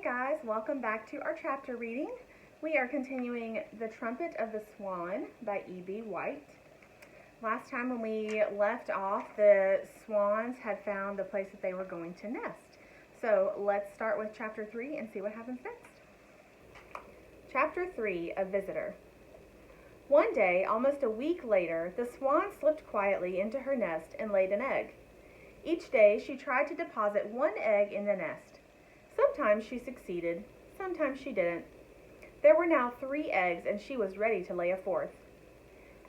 guys, welcome back to our chapter reading. We are continuing The Trumpet of the Swan by E.B. White. Last time when we left off, the swans had found the place that they were going to nest. So let's start with chapter 3 and see what happens next. Chapter 3, A Visitor. One day, almost a week later, the swan slipped quietly into her nest and laid an egg. Each day she tried to deposit one egg in the nest. Sometimes she succeeded, sometimes she didn't. There were now 3 eggs, and she was ready to lay a 4th.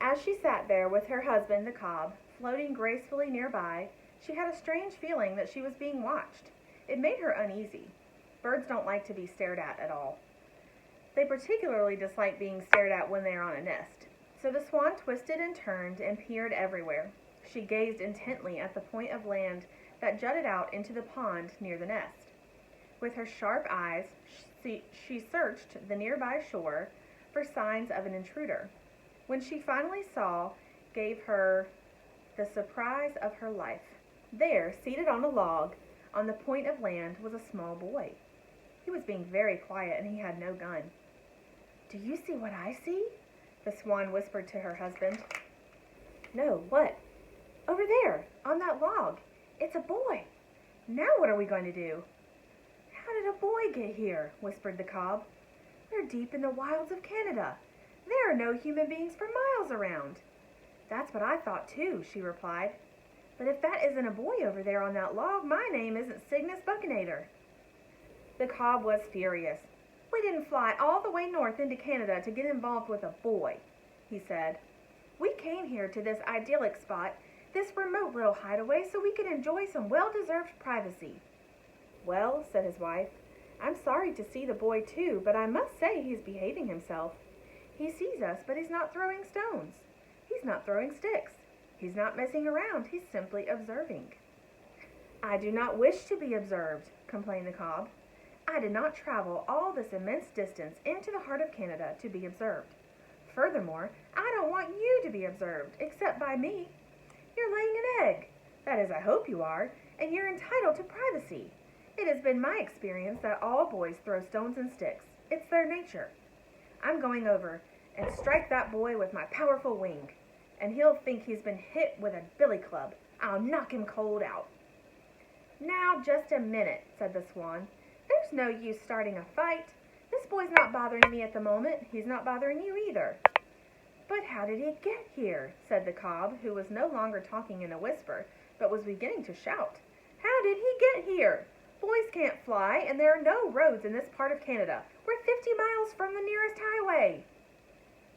As she sat there with her husband, the cob, floating gracefully nearby, she had a strange feeling that she was being watched. It made her uneasy. Birds don't like to be stared at all. They particularly dislike being stared at when they are on a nest. So the swan twisted and turned and peered everywhere. She gazed intently at the point of land that jutted out into the pond near the nest. With her sharp eyes, she searched the nearby shore for signs of an intruder. When she finally saw, gave her the surprise of her life. There, seated on a log on the point of land, was a small boy. He was being very quiet, and he had no gun. "Do you see what I see?" the swan whispered to her husband. "No, what?" "Over there, on that log. It's a boy. Now what are we going to do?" "How did a boy get here?" whispered the cob. "We're deep in the wilds of Canada. There are no human beings for miles around." "That's what I thought too," she replied. "But if that isn't a boy over there on that log, my name isn't Signets. The cob was furious. "We didn't fly all the way north into Canada to get involved with a boy," he said. "We came here to this idyllic spot, this remote little hideaway, so we could enjoy some well-deserved privacy." "Well," said his wife, "I'm sorry to see the boy too, but I must say he's behaving himself. He sees us, but he's not throwing stones. He's not throwing sticks. He's not messing around. He's simply observing." "I do not wish to be observed," complained the cob. "I did not travel all this immense distance into the heart of Canada to be observed. Furthermore, I don't want you to be observed, except by me. You're laying an egg. That is, I hope you are, and you're entitled to privacy. It has been my experience that all boys throw stones and sticks. It's their nature. I'm going over and strike that boy with my powerful wing, and he'll think he's been hit with a billy club. I'll knock him cold out." "Now, just a minute," said the swan. "There's no use starting a fight. This boy's not bothering me at the moment. He's not bothering you either." "But how did he get here?" said the cob, who was no longer talking in a whisper, but was beginning to shout. "How did he get here? Boys can't fly, and there are no roads in this part of Canada. We're 50 miles from the nearest highway."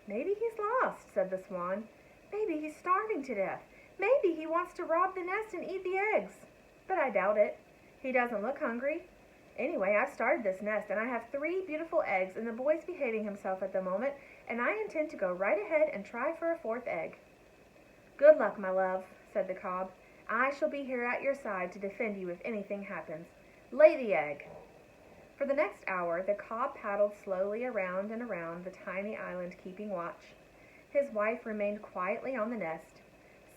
"Maybe he's lost," said the swan. "Maybe he's starving to death. Maybe he wants to rob the nest and eat the eggs. But I doubt it. He doesn't look hungry. Anyway, I've started this nest, and I have 3 beautiful eggs, and the boy's behaving himself at the moment, and I intend to go right ahead and try for a 4th egg." "Good luck, my love," said the cob. "I shall be here at your side to defend you if anything happens. Lay the egg." For the next hour, the cob paddled slowly around and around the tiny island, keeping watch. His wife remained quietly on the nest.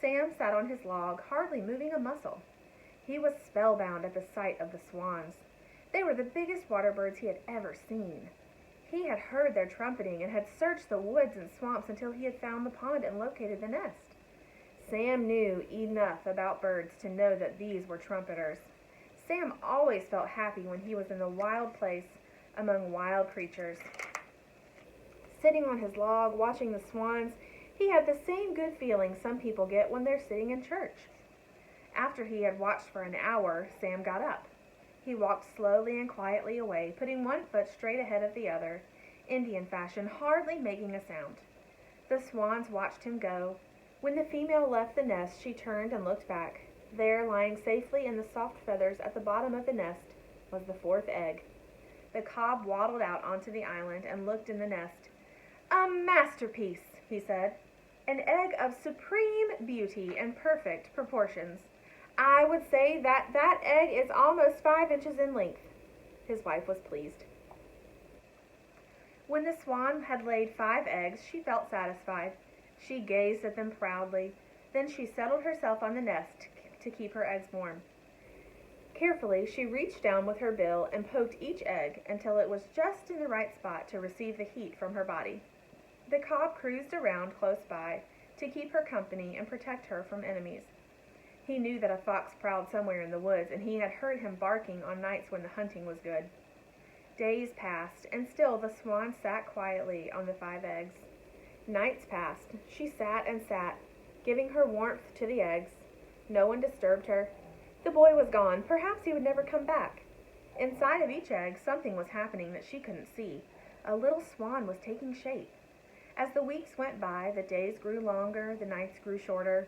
Sam sat on his log, hardly moving a muscle. He was spellbound at the sight of the swans. They were the biggest water birds he had ever seen. He had heard their trumpeting and had searched the woods and swamps until he had found the pond and located the nest. Sam knew enough about birds to know that these were trumpeters. Sam always felt happy when he was in the wild place among wild creatures. Sitting on his log, watching the swans, he had the same good feeling some people get when they're sitting in church. After he had watched for an hour, Sam got up. He walked slowly and quietly away, putting one foot straight ahead of the other, Indian fashion, hardly making a sound. The swans watched him go. When the female left the nest, she turned and looked back. There, lying safely in the soft feathers at the bottom of the nest, was the 4th egg. The cob waddled out onto the island and looked in the nest. "A masterpiece," he said. "An egg of supreme beauty and perfect proportions. I would say that egg is almost 5 inches in length." His wife was pleased. When the swan had laid 5 eggs, she felt satisfied. She gazed at them proudly. Then she settled herself on the nest to keep her eggs warm. Carefully, she reached down with her bill and poked each egg until it was just in the right spot to receive the heat from her body. The cob cruised around close by to keep her company and protect her from enemies. He knew that a fox prowled somewhere in the woods, and he had heard him barking on nights when the hunting was good. Days passed, and still the swan sat quietly on the 5 eggs. Nights passed. She sat and sat, giving her warmth to the eggs. No one disturbed her. The boy was gone. Perhaps he would never come back. Inside of each egg, something was happening that she couldn't see. A little swan was taking shape. As the weeks went by, the days grew longer, the nights grew shorter.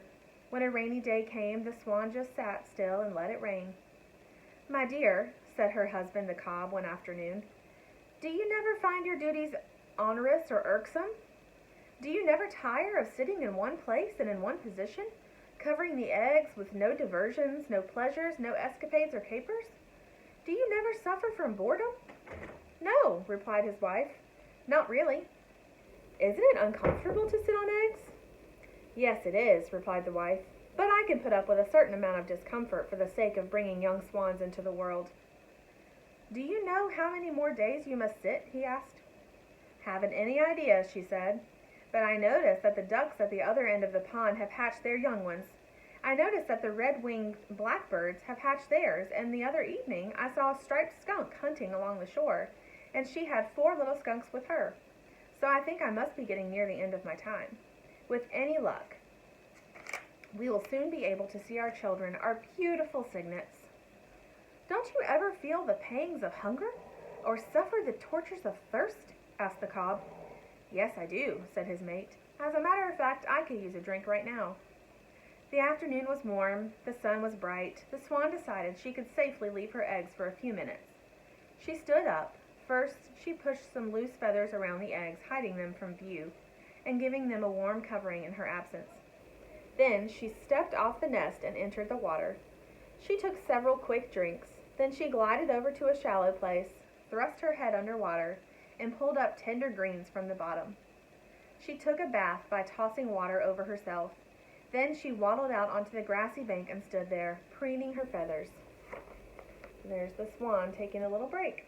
When a rainy day came, the swan just sat still and let it rain. "My dear," said her husband the cob one afternoon, "do you never find your duties onerous or irksome? Do you never tire of sitting in one place and in one position, covering the eggs with no diversions, no pleasures, no escapades or capers? Do you never suffer from boredom?" "No," replied his wife, "not really." "Isn't it uncomfortable to sit on eggs?" "Yes, it is," replied the wife, "but I can put up with a certain amount of discomfort for the sake of bringing young swans into the world." "Do you know how many more days you must sit?" he asked. "Haven't any idea," she said, "but I notice that the ducks at the other end of the pond have hatched their young ones. I notice that the red-winged blackbirds have hatched theirs, and the other evening I saw a striped skunk hunting along the shore, and she had 4 little skunks with her. So I think I must be getting near the end of my time. With any luck, we will soon be able to see our children, our beautiful Signets." "Don't you ever feel the pangs of hunger, or suffer the tortures of thirst?" asked the cob. "Yes, I do," said his mate. "As a matter of fact, I could use a drink right now." The afternoon was warm, the sun was bright. The swan decided she could safely leave her eggs for a few minutes. She stood up. First, she pushed some loose feathers around the eggs, hiding them from view, and giving them a warm covering in her absence. Then she stepped off the nest and entered the water. She took several quick drinks. Then she glided over to a shallow place, thrust her head under water, and pulled up tender greens from the bottom. She took a bath by tossing water over herself. Then she waddled out onto the grassy bank and stood there, preening her feathers. There's the swan taking a little break.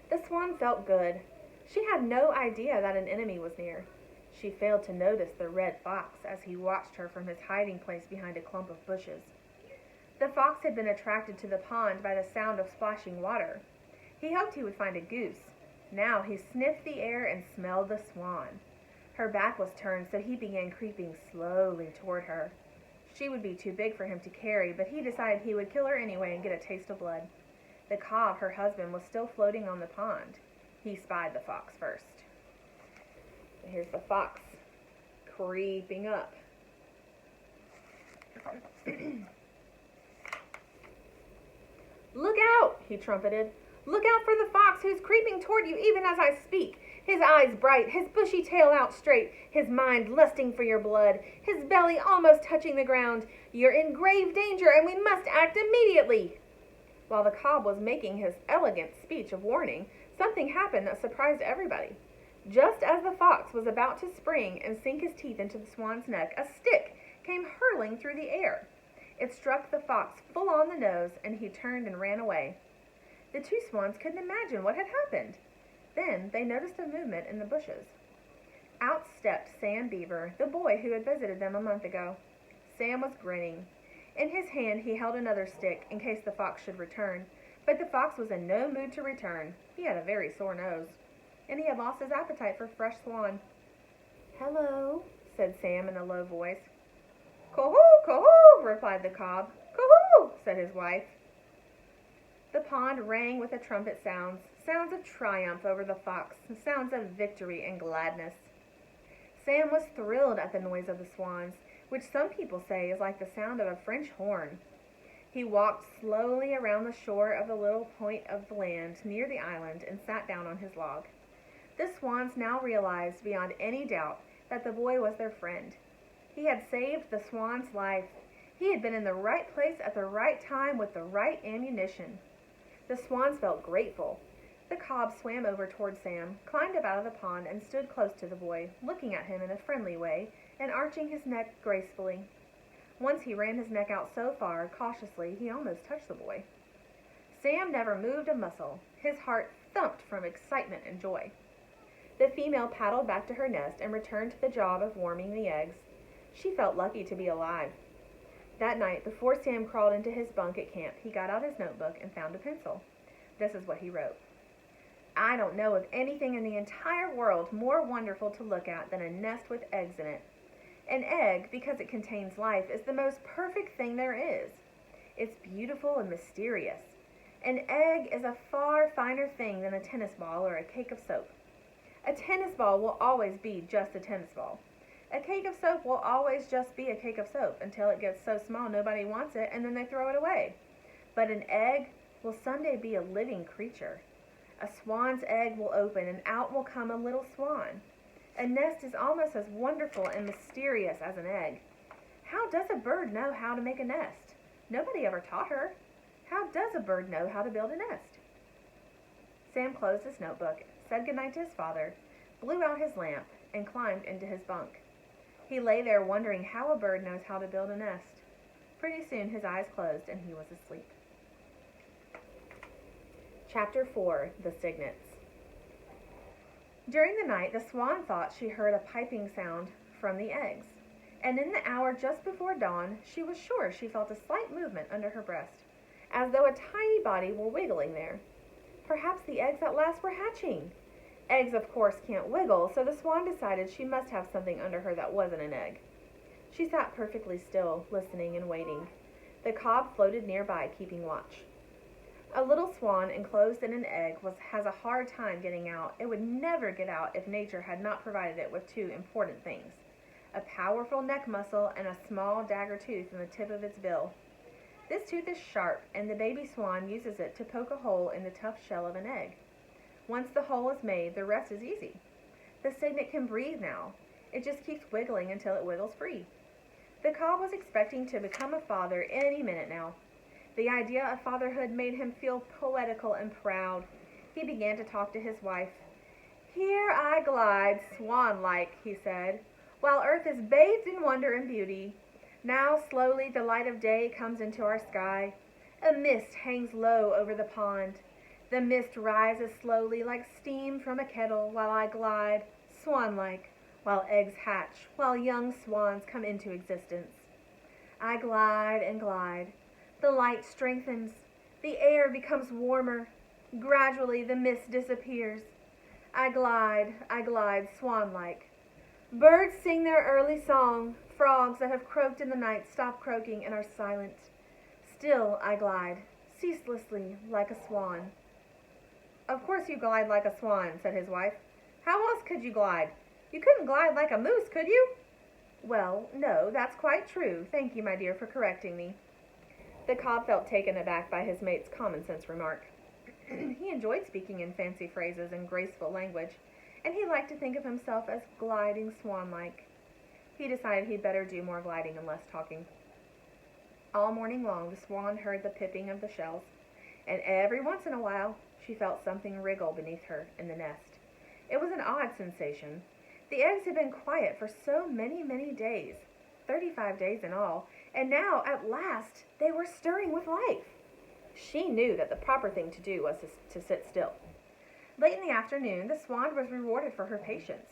The swan felt good. She had no idea that an enemy was near. She failed to notice the red fox as he watched her from his hiding place behind a clump of bushes. The fox had been attracted to the pond by the sound of splashing water. He hoped he would find a goose. Now he sniffed the air and smelled the swan. Her back was turned, so he began creeping slowly toward her. She would be too big for him to carry, but he decided he would kill her anyway and get a taste of blood. The cob, her husband, was still floating on the pond. He spied the fox first. Here's the fox creeping up. "Look out!" he trumpeted. "Look out for the fox who's creeping toward you even as I speak. His eyes bright, his bushy tail out straight, his mind lusting for your blood, his belly almost touching the ground. You're in grave danger, and we must act immediately." While the cob was making his elegant speech of warning, something happened that surprised everybody. Just as the fox was about to spring and sink his teeth into the swan's neck, a stick came hurtling through the air. It struck the fox full on the nose, and he turned and ran away. The 2 swans couldn't imagine what had happened. Then they noticed a movement in the bushes. Out stepped Sam Beaver, the boy who had visited them a month ago. Sam was grinning. In his hand he held another stick in case the fox should return, but the fox was in no mood to return. He had a very sore nose, and he had lost his appetite for fresh swan. "Hello," said Sam in a low voice. "Coo-hoo, coo-hoo," replied the cob. "Coo-hoo," said his wife. The pond rang with the trumpet sounds, sounds of triumph over the fox, sounds of victory and gladness. Sam was thrilled at the noise of the swans, which some people say is like the sound of a French horn. He walked slowly around the shore of the little point of land near the island and sat down on his log. The swans now realized beyond any doubt that the boy was their friend. He had saved the swan's life. He had been in the right place at the right time with the right ammunition. The swans felt grateful. The cob swam over toward Sam, climbed up out of the pond, and stood close to the boy, looking at him in a friendly way and arching his neck gracefully. Once he ran his neck out so far, cautiously, he almost touched the boy. Sam never moved a muscle. His heart thumped from excitement and joy. The female paddled back to her nest and returned to the job of warming the eggs. She felt lucky to be alive. That night, before Sam crawled into his bunk at camp, he got out his notebook and found a pencil. This is what he wrote. I don't know of anything in the entire world more wonderful to look at than a nest with eggs in it. An egg, because it contains life, is the most perfect thing there is. It's beautiful and mysterious. An egg is a far finer thing than a tennis ball or a cake of soap. A tennis ball will always be just a tennis ball. A cake of soap will always just be a cake of soap until it gets so small nobody wants it and then they throw it away. But an egg will someday be a living creature. A swan's egg will open and out will come a little swan. A nest is almost as wonderful and mysterious as an egg. How does a bird know how to make a nest? Nobody ever taught her. How does a bird know how to build a nest? Sam closed his notebook, said goodnight to his father, blew out his lamp, and climbed into his bunk. He lay there wondering how a bird knows how to build a nest. Pretty soon his eyes closed and he was asleep. Chapter 4, The Signets. During the night, the swan thought she heard a piping sound from the eggs, and in the hour just before dawn, she was sure she felt a slight movement under her breast, as though a tiny body were wiggling there. Perhaps the eggs at last were hatching. Eggs, of course, can't wiggle, so the swan decided she must have something under her that wasn't an egg. She sat perfectly still, listening and waiting. The cob floated nearby, keeping watch. A little swan enclosed in an egg has a hard time getting out. It would never get out if nature had not provided it with two important things: a powerful neck muscle and a small dagger tooth in the tip of its bill. This tooth is sharp, and the baby swan uses it to poke a hole in the tough shell of an egg. Once the hole is made, the rest is easy. The cygnet can breathe now. It just keeps wiggling until it wiggles free. The cob was expecting to become a father any minute now. The idea of fatherhood made him feel poetical and proud. He began to talk to his wife. Here I glide, swan-like, he said, while earth is bathed in wonder and beauty. Now slowly the light of day comes into our sky. A mist hangs low over the pond. The mist rises slowly like steam from a kettle while I glide, swan-like, while eggs hatch, while young swans come into existence. I glide and glide. The light strengthens. The air becomes warmer. Gradually the mist disappears. I glide, swan-like. Birds sing their early song. Frogs that have croaked in the night stop croaking and are silent. Still I glide, ceaselessly, like a swan. Of course you glide like a swan, said his wife. How else could you glide? You couldn't glide like a moose, could you? Well, no, that's quite true. Thank you, my dear, for correcting me. The cob felt taken aback by his mate's common-sense remark. He enjoyed speaking in fancy phrases and graceful language, and he liked to think of himself as gliding swan-like. He decided he'd better do more gliding and less talking. All morning long, the swan heard the pipping of the shells, and every once in a while, she felt something wriggle beneath her in the nest. It was an odd sensation. The eggs had been quiet for so many, many days, 35 days in all, and now, at last, they were stirring with life. She knew that the proper thing to do was to sit still. Late in the afternoon, the swan was rewarded for her patience.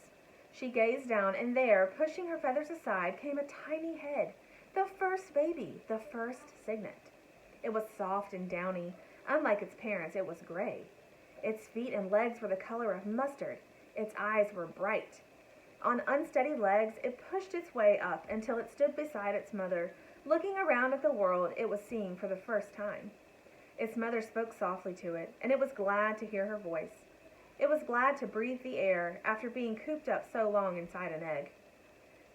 She gazed down, and there, pushing her feathers aside, came a tiny head, the first baby, the first cygnet. It was soft and downy. Unlike its parents, it was gray. Its feet and legs were the color of mustard. Its eyes were bright. On unsteady legs, it pushed its way up until it stood beside its mother, looking around at the world it was seeing for the first time. Its mother spoke softly to it, and it was glad to hear her voice. It was glad to breathe the air after being cooped up so long inside an egg.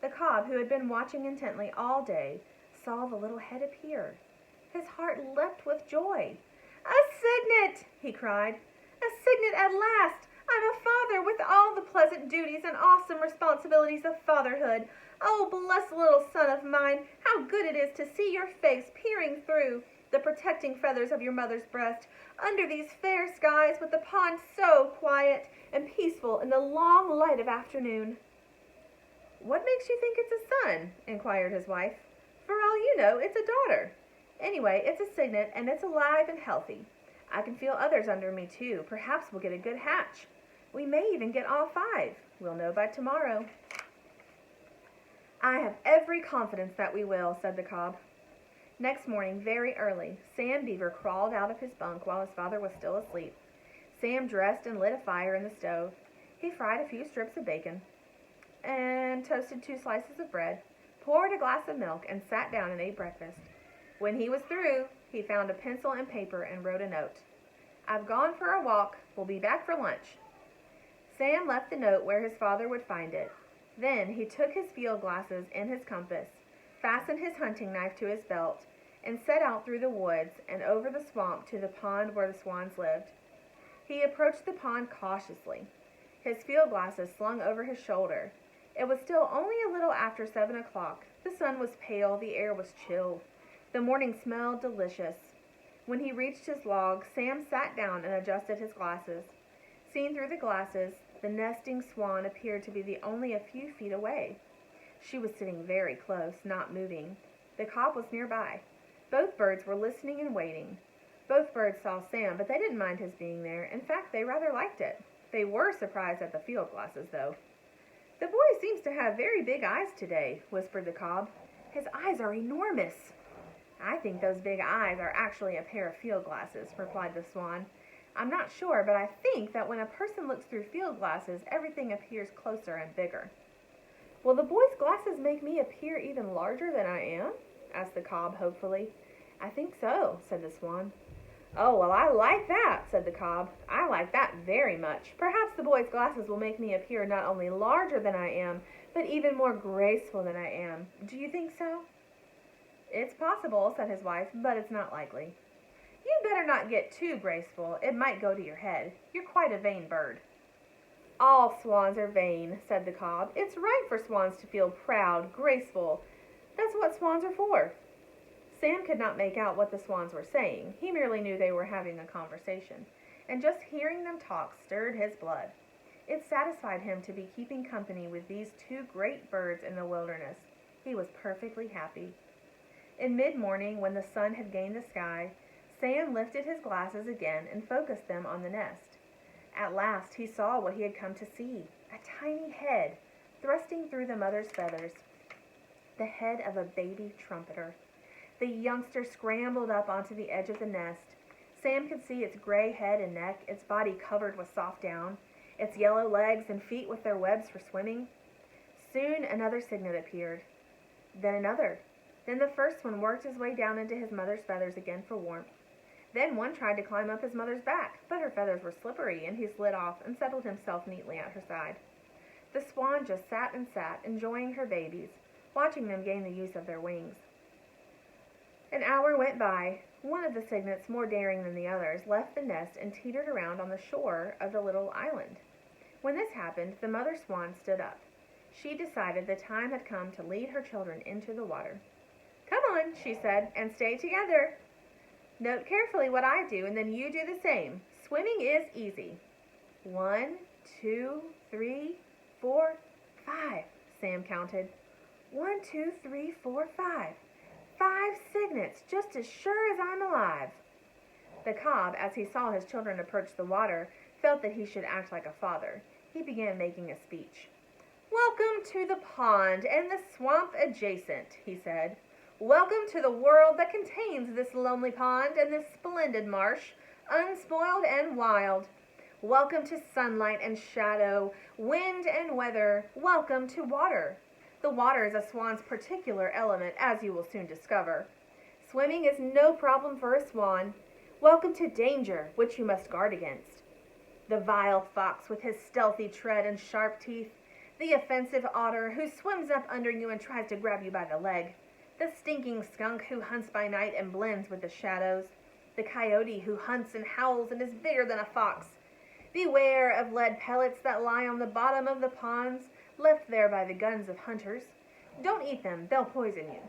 The cob, who had been watching intently all day, saw the little head appear. His heart leapt with joy. "A cygnet!" he cried. "A cygnet at last! I'm a father with all the pleasant duties and awesome responsibilities of fatherhood. Oh, blessed little son of mine, how good it is to see your face peering through the protecting feathers of your mother's breast, under these fair skies with the pond so quiet and peaceful in the long light of afternoon." "What makes you think it's a son?" inquired his wife. For all you know, it's a daughter. Anyway, it's a cygnet, and it's alive and healthy. I can feel others under me, too. Perhaps we'll get a good hatch. We may even get all 5. We'll know by tomorrow. I have every confidence that we will, said the cob. Next morning, very early, Sam Beaver crawled out of his bunk while his father was still asleep. Sam dressed and lit a fire in the stove. He fried a few strips of bacon and toasted 2 slices of bread, poured a glass of milk, and sat down and ate breakfast. When he was through, he found a pencil and paper and wrote a note. I've gone for a walk. We'll be back for lunch. Sam left the note where his father would find it. Then he took his field glasses and his compass, fastened his hunting knife to his belt, and set out through the woods and over the swamp to the pond where the swans lived. He approached the pond cautiously, his field glasses slung over his shoulder. It was still only a little after 7 o'clock. The sun was pale, the air was chill. The morning smelled delicious. When he reached his log, Sam sat down and adjusted his glasses. Seen through the glasses, the nesting swan appeared to be only a few feet away. She was sitting very close, not moving. The cob was nearby. Both birds were listening and waiting. Both birds saw Sam, but they didn't mind his being there. In fact, they rather liked it. They were surprised at the field glasses, though. The boy seems to have very big eyes today, whispered the cob. His eyes are enormous. I think those big eyes are actually a pair of field glasses, replied the swan. I'm not sure, but I think that when a person looks through field glasses, everything appears closer and bigger. Will the boy's glasses make me appear even larger than I am? Asked the cob hopefully. I think so, said the swan. Oh, well, I like that, said the cob. I like that very much. Perhaps the boy's glasses will make me appear not only larger than I am, but even more graceful than I am. Do you think so? It's possible, said his wife, but it's not likely. You'd better not get too graceful. It might go to your head. You're quite a vain bird. All swans are vain, said the cob. It's right for swans to feel proud, graceful. That's what swans are for. Sam could not make out what the swans were saying. He merely knew they were having a conversation, and just hearing them talk stirred his blood. It satisfied him to be keeping company with these 2 great birds in the wilderness. He was perfectly happy. In mid-morning, when the sun had gained the sky, Sam lifted his glasses again and focused them on the nest. At last he saw what he had come to see, a tiny head thrusting through the mother's feathers, the head of a baby trumpeter. The youngster scrambled up onto the edge of the nest. Sam could see its gray head and neck, its body covered with soft down, its yellow legs and feet with their webs for swimming. Soon another cygnet appeared, then another. Then the first one worked his way down into his mother's feathers again for warmth. Then one tried to climb up his mother's back, but her feathers were slippery, and he slid off and settled himself neatly at her side. The swan just sat and sat, enjoying her babies, watching them gain the use of their wings. An hour went by. One of the cygnets, more daring than the others, left the nest and teetered around on the shore of the little island. When this happened, the mother swan stood up. She decided the time had come to lead her children into the water. Come on, she said, and stay together. Note carefully what I do, and then you do the same. Swimming is easy. 1, 2, 3, 4, 5, Sam counted. 1, 2, 3, 4, 5. 5 cygnets, just as sure as I'm alive. The cob, as he saw his children approach the water, felt that he should act like a father. He began making a speech. Welcome to the pond and the swamp adjacent, he said. Welcome to the world that contains this lonely pond and this splendid marsh, unspoiled and wild. Welcome to sunlight and shadow, wind and weather. Welcome to water. The water is a swan's particular element, as you will soon discover. Swimming is no problem for a swan. Welcome to danger, which you must guard against. The vile fox with his stealthy tread and sharp teeth, the offensive otter who swims up under you and tries to grab you by the leg, the stinking skunk who hunts by night and blends with the shadows, the coyote who hunts and howls and is bigger than a fox. Beware of lead pellets that lie on the bottom of the ponds, left there by the guns of hunters. Don't eat them, they'll poison you.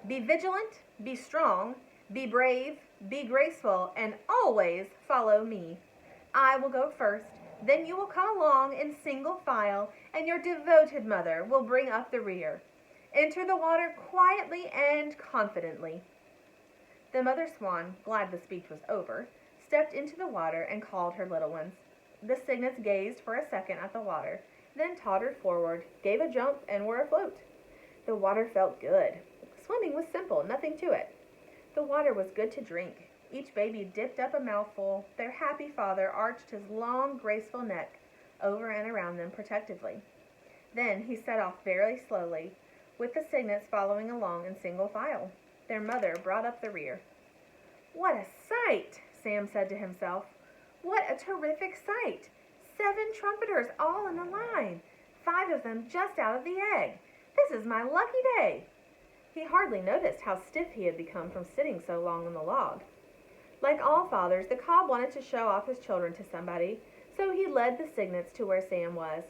Be vigilant, be strong, be brave, be graceful, and always follow me. I will go first, then you will come along in single file, and your devoted mother will bring up the rear. Enter the water quietly and confidently. The mother swan, glad the speech was over, stepped into the water and called her little ones. The cygnets gazed for a second at the water, then tottered forward, gave a jump, and were afloat. The water felt good. Swimming was simple, nothing to it. The water was good to drink. Each baby dipped up a mouthful. Their happy father arched his long, graceful neck over and around them protectively. Then he set off very slowly, with the cygnets following along in single file. Their mother brought up the rear. "What a sight!" Sam said to himself. "What a terrific sight! 7 trumpeters all in a line, 5 of them just out of the egg. This is my lucky day." He hardly noticed how stiff he had become from sitting so long on the log. Like all fathers, the cob wanted to show off his children to somebody, so he led the cygnets to where Sam was.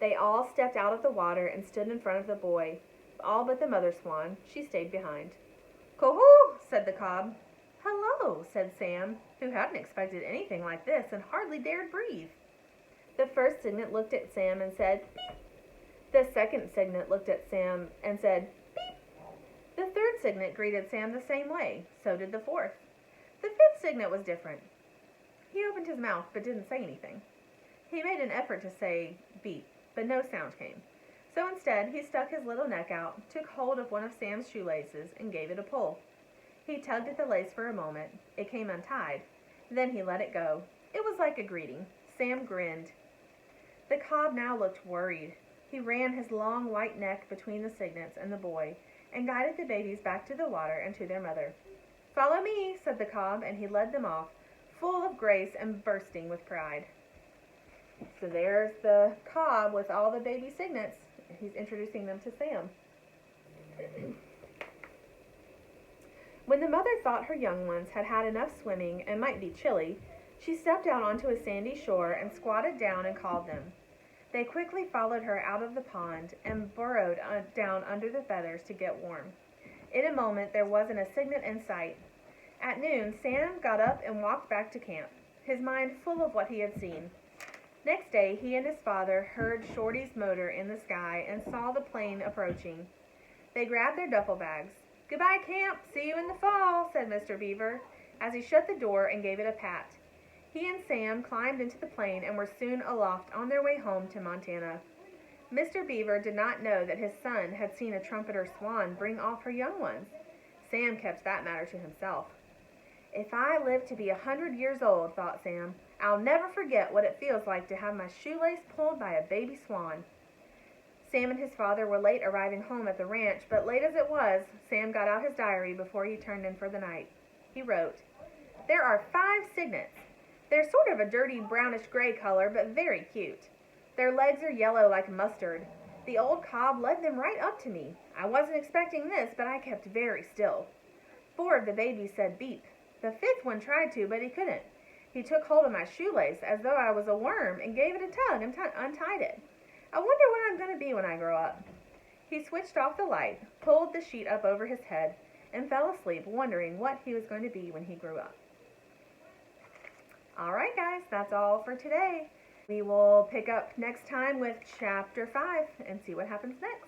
They all stepped out of the water and stood in front of the boy, all but the mother swan. She stayed behind. "Coo-hoo!" said the cob. "Hello," said Sam, who hadn't expected anything like this and hardly dared breathe. The first cygnet looked at Sam and said, "Beep." The second cygnet looked at Sam and said, "Beep." The third cygnet greeted Sam the same way. So did the fourth. The fifth cygnet was different. He opened his mouth but didn't say anything. He made an effort to say beep, but no sound came. So instead, he stuck his little neck out, took hold of one of Sam's shoelaces, and gave it a pull. He tugged at the lace for a moment. It came untied. Then he let it go. It was like a greeting. Sam grinned. The cob now looked worried. He ran his long white neck between the cygnets and the boy, and guided the babies back to the water and to their mother. "Follow me," said the cob, and he led them off, full of grace and bursting with pride. So there's the cob with all the baby cygnets. He's introducing them to Sam. When the mother thought her young ones had had enough swimming and might be chilly, she stepped out onto a sandy shore and squatted down and called them. They quickly followed her out of the pond and burrowed down under the feathers to get warm. In a moment, there wasn't a cygnet in sight. At noon, Sam got up and walked back to camp, his mind full of what he had seen. Next day, he and his father heard Shorty's motor in the sky and saw the plane approaching. They grabbed their duffel bags. "Goodbye, camp. See you in the fall," said Mr. Beaver, as he shut the door and gave it a pat. He and Sam climbed into the plane and were soon aloft on their way home to Montana. Mr. Beaver did not know that his son had seen a trumpeter swan bring off her young ones. Sam kept that matter to himself. "If I live to be 100 years old," thought Sam, "I'll never forget what it feels like to have my shoelace pulled by a baby swan." Sam and his father were late arriving home at the ranch, but late as it was, Sam got out his diary before he turned in for the night. He wrote, "There are 5 cygnets. They're sort of a dirty brownish-gray color, but very cute. Their legs are yellow like mustard. The old cob led them right up to me. I wasn't expecting this, but I kept very still. 4 of the babies said beep. The 5th one tried to, but he couldn't. He took hold of my shoelace as though I was a worm and gave it a tug and untied it. I wonder what I'm going to be when I grow up." He switched off the light, pulled the sheet up over his head, and fell asleep wondering what he was going to be when he grew up. All right, guys, that's all for today. We will pick up next time with Chapter 5 and see what happens next.